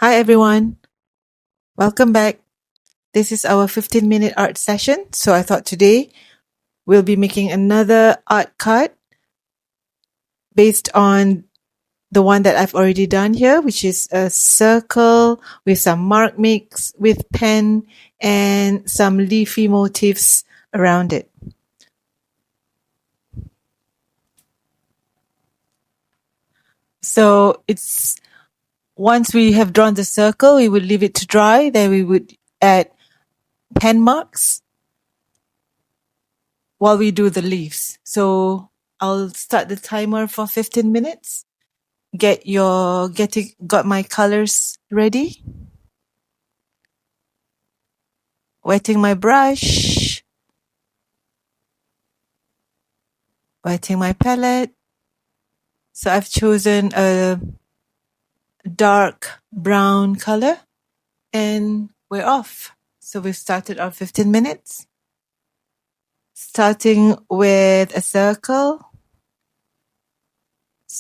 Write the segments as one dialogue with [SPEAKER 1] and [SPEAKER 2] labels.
[SPEAKER 1] Hi everyone, welcome back. This is our 15-minute art session. So I thought today we'll be making another art card based on the one that I've already done here, which is a circle with some mark mix with pen and some leafy motifs around it. So it's once we have drawn the circle, we would leave it to dry. Then we would add pen marks while we do the leaves. So I'll start the timer for 15 minutes. Got my colors ready. Wetting my brush. Wetting my palette. So I've chosen a dark brown color and we're off. So we've started our 15 minutes. Starting with a circle.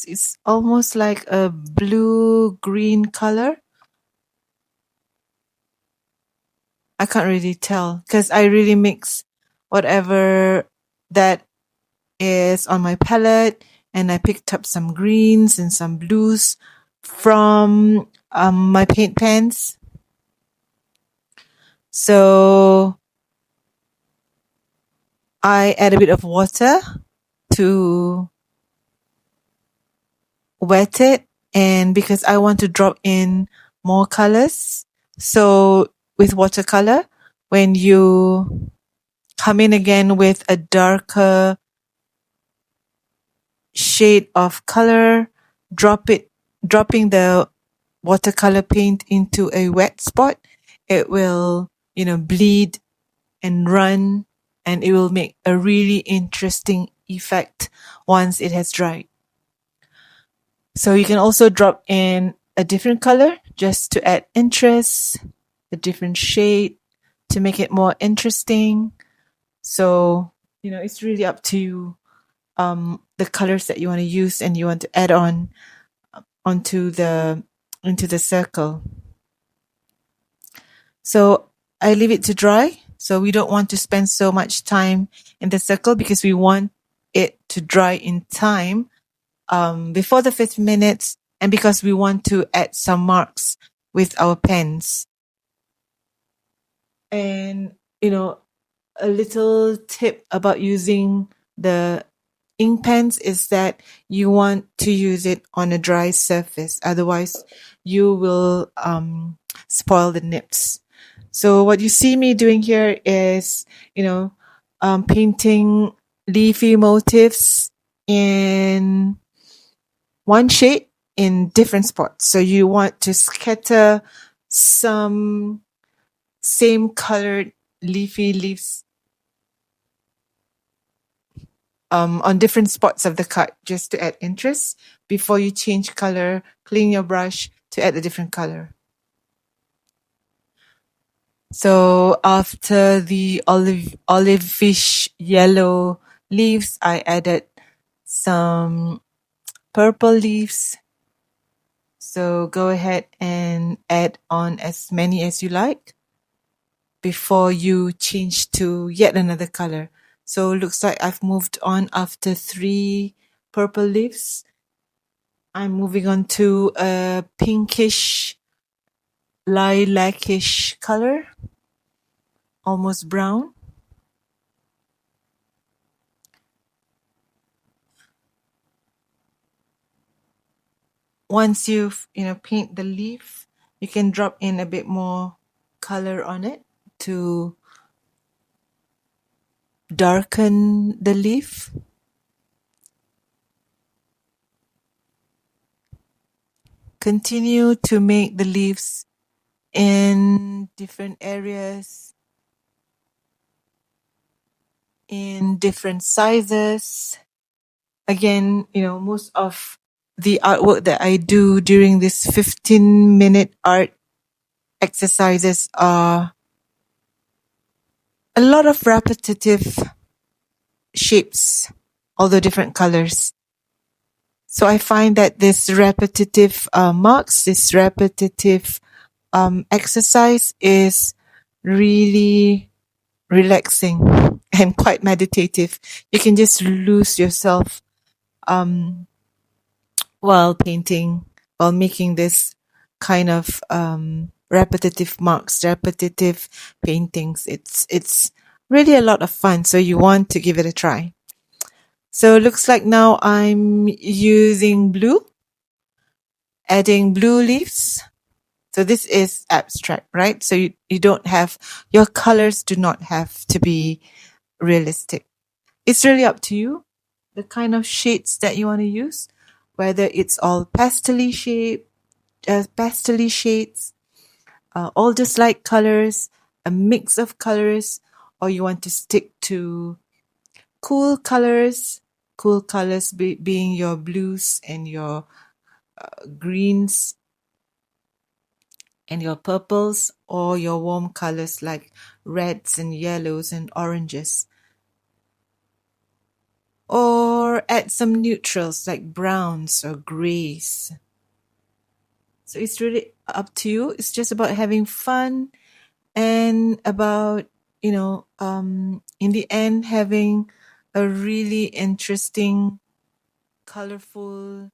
[SPEAKER 1] It's almost like a blue-green color. I can't really tell because I really mix whatever that is on my palette, and I picked up some greens and some blues from my paint pans. So I add a bit of water to wet it, and because I want to drop in more colors, so with watercolor, when you come in again with a darker shade of color, dropping the watercolor paint into a wet spot, it will, bleed and run, and it will make a really interesting effect once it has dried. So you can also drop in a different color just to add interest, a different shade to make it more interesting. So, it's really up to you, the colors that you want to use and you want to add into the circle. So I leave it to dry. So we don't want to spend so much time in the circle because we want it to dry in time before the 15 minutes, and because we want to add some marks with our pens. And, a little tip about using the ink pens is that you want to use it on a dry surface. Otherwise, you will spoil the nips. So what you see me doing here is, painting leafy motifs in one shade in different spots. So you want to scatter some same colored leafy leaves on different spots of the card just to add interest before you change color, clean your brush to add a different color. So after the olivish yellow leaves, I added some purple leaves. So go ahead and add on as many as you like before you change to yet another color. So it looks like I've moved on after 3 purple leaves. I'm moving on to a pinkish, lilacish color, almost brown. Once you've, paint the leaf, you can drop in a bit more color on it to darken the leaf. Continue to make the leaves in different areas, in different sizes. Again, most of the artwork that I do during this 15-minute art exercises are a lot of repetitive shapes, although different colors. So I find that this repetitive marks, this repetitive exercise is really relaxing and quite meditative. You can just lose yourself um, while painting, while making this kind of repetitive marks, repetitive paintings. It's really a lot of fun. So you want to give it a try. So it looks like now I'm using blue, adding blue leaves. So this is abstract, right? So you don't have, your colors do not have to be realistic. It's really up to you, the kind of shades that you want to use, whether it's all pastel shades, all just light colors, a mix of colors, or you want to stick to cool colors, being your blues and your greens and your purples, or your warm colors like reds and yellows and oranges. Or add some neutrals like browns or grays. So it's really up to you. It's just about having fun and about, in the end, having a really interesting, colorful,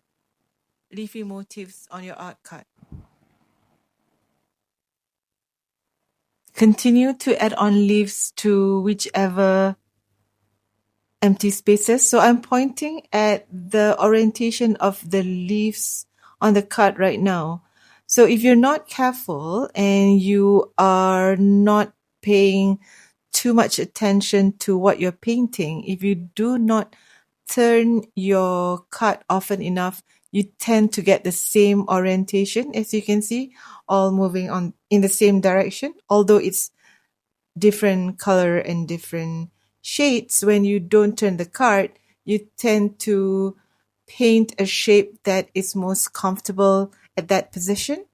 [SPEAKER 1] leafy motifs on your art card. Continue to add on leaves to whichever empty spaces. So I'm pointing at the orientation of the leaves on the card right now. So if you're not careful and you are not paying too much attention to what you're painting, if you do not turn your card often enough, you tend to get the same orientation, as you can see, all moving on in the same direction, although it's different color and different shades. When you don't turn the card, you tend to paint a shape that is most comfortable at that position.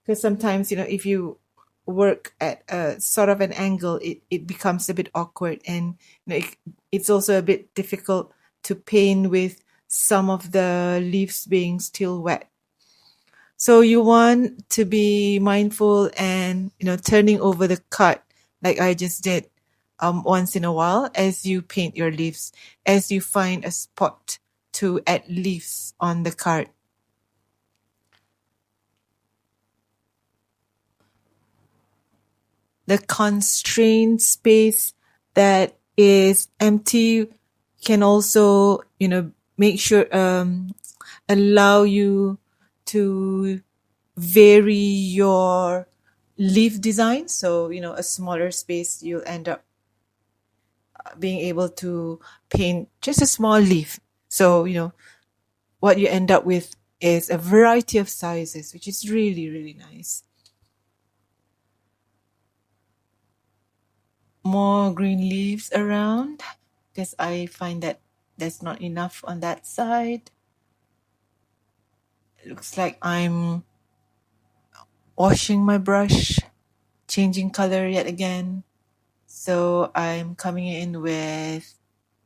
[SPEAKER 1] Because sometimes, if you work at a sort of an angle, it becomes a bit awkward, and it's also a bit difficult to paint with some of the leaves being still wet. So you want to be mindful and, turning over the card like I just did once in a while as you paint your leaves, as you find a spot to add leaves on the card. The constrained space that is empty can also, make sure, allow you to vary your leaf design. So, a smaller space, you'll end up being able to paint just a small leaf. So, what you end up with is a variety of sizes, which is really, really nice. More green leaves around because I find that there's not enough on that side. It looks like I'm washing my brush, changing color yet again. So I'm coming in with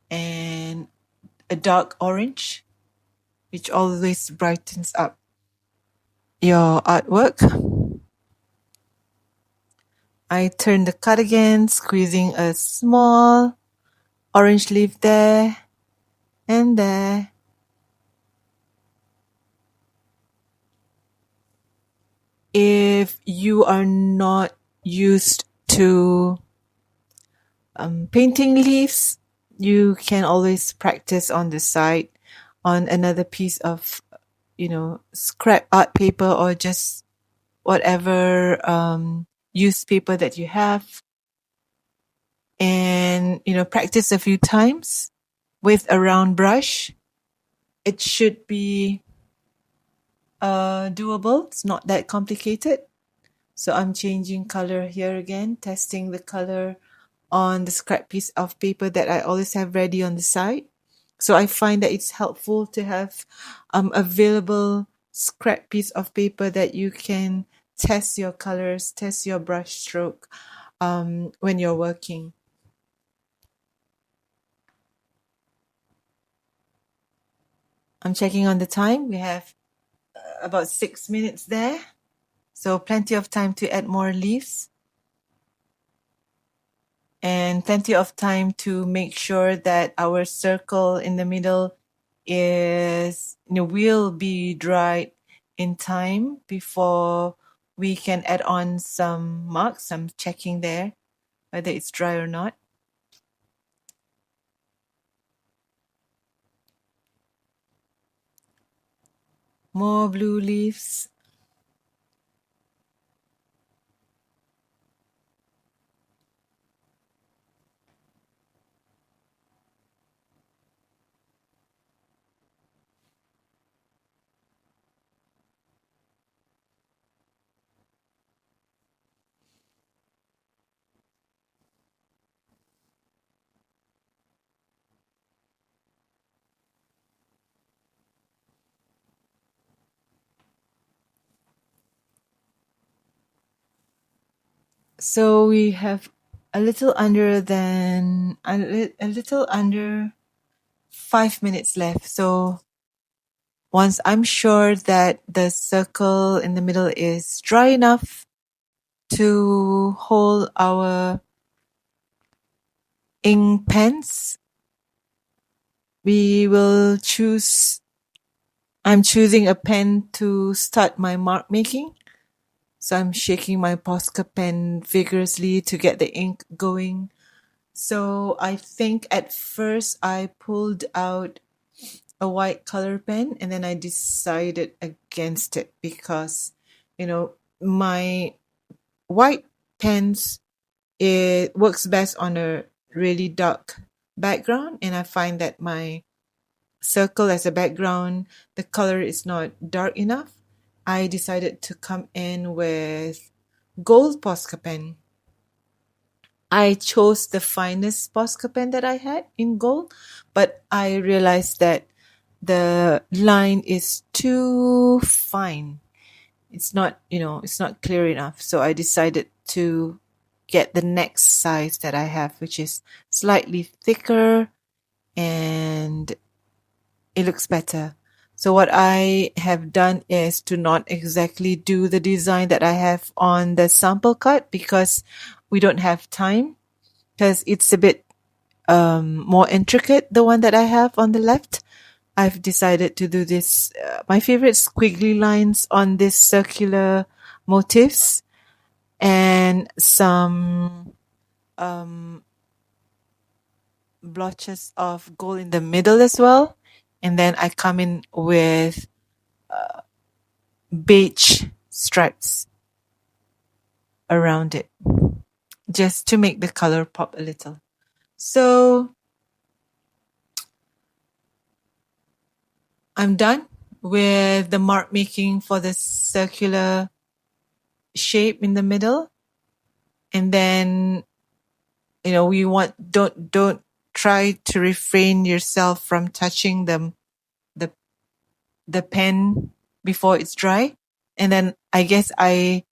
[SPEAKER 1] a dark orange, which always brightens up your artwork. I turn the card again, squeezing a small orange leaf there and there. If you are not used to painting leaves, you can always practice on the side on another piece of, scrap art paper or just whatever used paper that you have. And, practice a few times with a round brush. It should be doable. It's not that complicated. So I'm changing color here again, testing the color on the scrap piece of paper that I always have ready on the side. So I find that it's helpful to have available scrap piece of paper that you can test your colors, test your brush stroke when you're working. I'm checking on the time. We have about 6 minutes there. So plenty of time to add more leaves and plenty of time to make sure that our circle in the middle is, will be dried in time before we can add on some marks. I'm checking there whether it's dry or not. More blue leaves. So we have a little under 5 minutes left. So once I'm sure that the circle in the middle is dry enough to hold our ink pens, we will choose. I'm choosing a pen to start my mark making. So I'm shaking my Posca pen vigorously to get the ink going. So I think at first I pulled out a white color pen and then I decided against it because, my white pens, it works best on a really dark background, and I find that my circle as a background, the color is not dark enough. I decided to come in with gold Posca pen. I chose the finest Posca pen that I had in gold, but I realized that the line is too fine. It's not, it's not clear enough. So I decided to get the next size that I have, which is slightly thicker and it looks better. So what I have done is to not exactly do the design that I have on the sample cut because we don't have time, because it's a bit more intricate, the one that I have on the left. I've decided to do this, my favorite squiggly lines on this circular motifs and some blotches of gold in the middle as well. And then I come in with beige stripes around it just to make the color pop a little. So I'm done with the mark making for the circular shape in the middle. And then, we want, don't try to refrain yourself from touching the the pen before it's dry. And then I guess my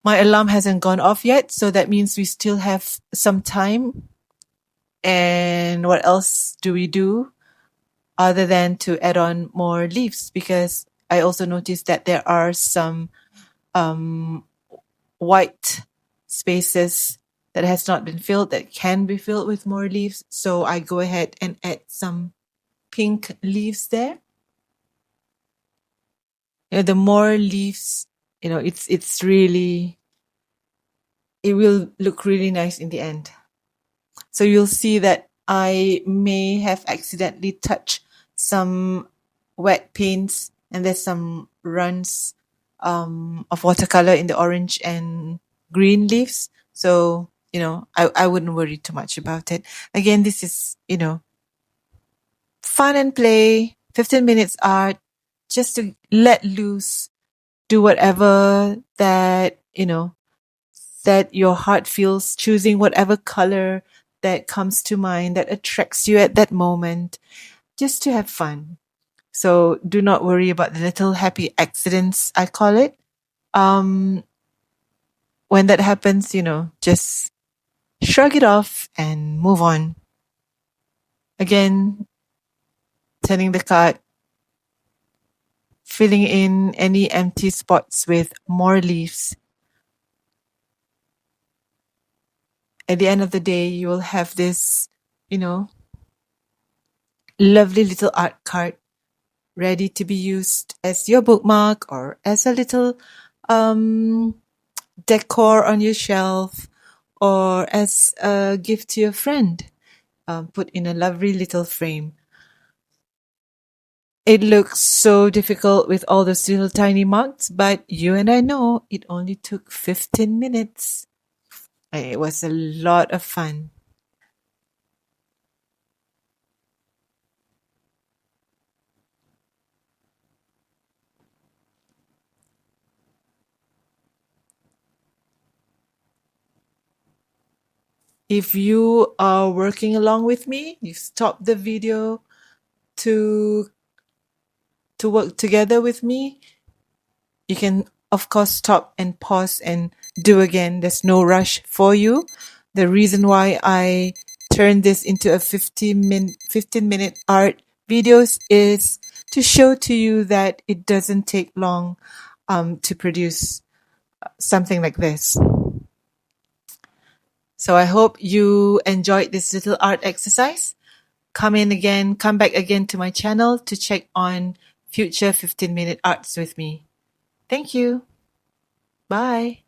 [SPEAKER 1] alarm hasn't gone off yet, so that means we still have some time. And what else do we do other than to add on more leaves? Because I also noticed that there are some white spaces that has not been filled that can be filled with more leaves. So I go ahead and add some pink leaves there. The more leaves, it's really, it will look really nice in the end. So you'll see that I may have accidentally touched some wet paints and there's some runs of watercolor in the orange and green leaves. So, I wouldn't worry too much about it. Again, this is, fun and play, 15 minutes art, just to let loose, do whatever that, that your heart feels, choosing whatever color that comes to mind, that attracts you at that moment, just to have fun. So do not worry about the little happy accidents, I call it. When that happens, just shrug it off and move on. Again, turning the card, filling in any empty spots with more leaves. At the end of the day, you will have this, you know, lovely little art card ready to be used as your bookmark or as a little decor on your shelf or as a gift to your friend, put in a lovely little frame. It looks so difficult with all those little tiny marks, but you and I know it only took 15 minutes. It was a lot of fun. If you are working along with me, you stop the video to work together with me. You can, of course, stop and pause and do again. There's no rush for you. The reason why I turned this into a 15-minute art videos is to show to you that it doesn't take long to produce something like this. So I hope you enjoyed this little art exercise. Come back again to my channel to check on future 15-minute arts with me. Thank you. Bye.